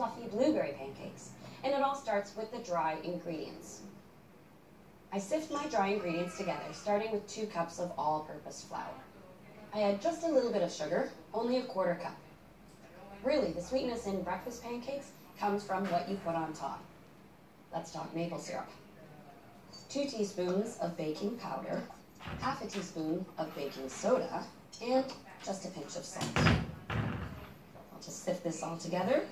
fluffy blueberry pancakes, and it all starts with the dry ingredients. I sift my dry ingredients together, starting with 2 cups of all-purpose flour. I add just a little bit of sugar, only a 1/4 cup. Really, the sweetness in breakfast pancakes comes from what you put on top. Let's talk maple syrup. 2 teaspoons of baking powder, 1/2 teaspoon of baking soda, and just a pinch of salt. I'll just sift this all together.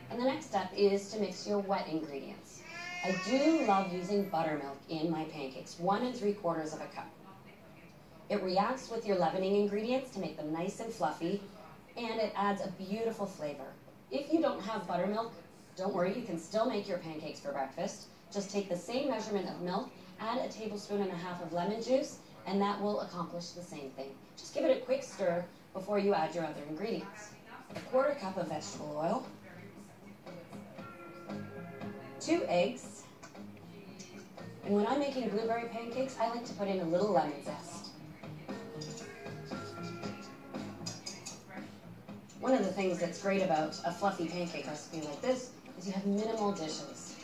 And the next step is to mix your wet ingredients. I do love using buttermilk in my pancakes, 1 3/4 cup. It reacts with your leavening ingredients to make them nice and fluffy, and it adds a beautiful flavor. If you don't have buttermilk, don't worry, you can still make your pancakes for breakfast. Just take the same measurement of milk, add a 1.5 tablespoons of lemon juice, and that will accomplish the same thing. Just give it a quick stir before you add your other ingredients. A 1/4 cup of vegetable oil, 2 eggs, and when I'm making blueberry pancakes, I like to put in a little lemon zest. One of the things that's great about a fluffy pancake recipe like this is you have minimal dishes.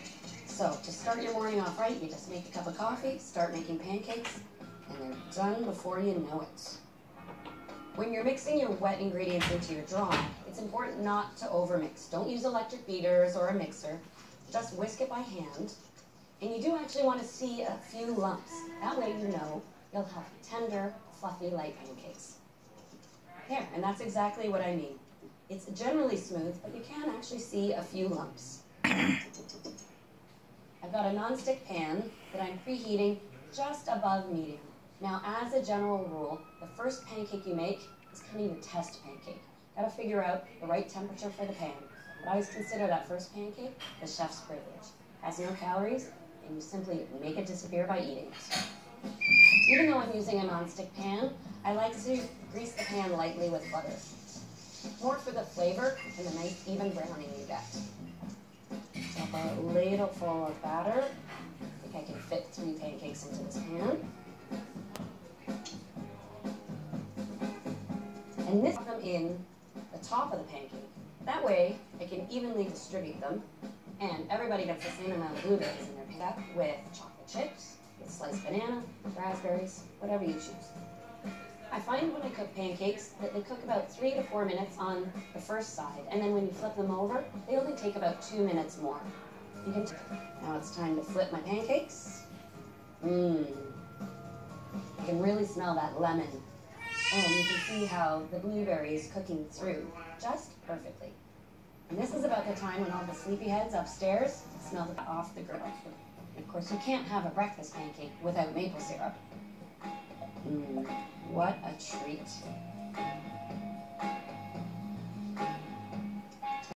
So to start your morning off right, you just make a cup of coffee, start making pancakes, and they're done before you know it. When you're mixing your wet ingredients into your dry, it's important not to overmix. Don't use electric beaters or a mixer. Just whisk it by hand. And you do actually want to see a few lumps. That way you know you'll have tender, fluffy, light pancakes. There, and that's exactly what I mean. It's generally smooth, but you can actually see a few lumps. I've got a non-stick pan that I'm preheating just above medium. Now, as a general rule, the first pancake you make is kind of your test pancake. Gotta figure out the right temperature for the pan. But I always consider that first pancake the chef's privilege. Has no calories, and you simply make it disappear by eating it. Even though I'm using a non-stick pan, I like to grease the pan lightly with butter. More for the flavor and the nice even browning you get. Drop a ladle full of batter. I think I can fit 3 pancakes into this pan. And this them in the top of the pancake. That way, I can evenly distribute them, and everybody gets the same amount of blueberries in their pancake with chocolate chips, with sliced banana, raspberries, whatever you choose. I find when I cook pancakes that they cook about 3 to 4 minutes on the first side, and then when you flip them over, they only take about 2 minutes more. Now it's time to flip my pancakes. You can really smell that lemon, and you can see how the blueberry is cooking through just perfectly. And this is about the time when all the sleepyheads upstairs smell off the griddle. And of course, you can't have a breakfast pancake without maple syrup. What a treat.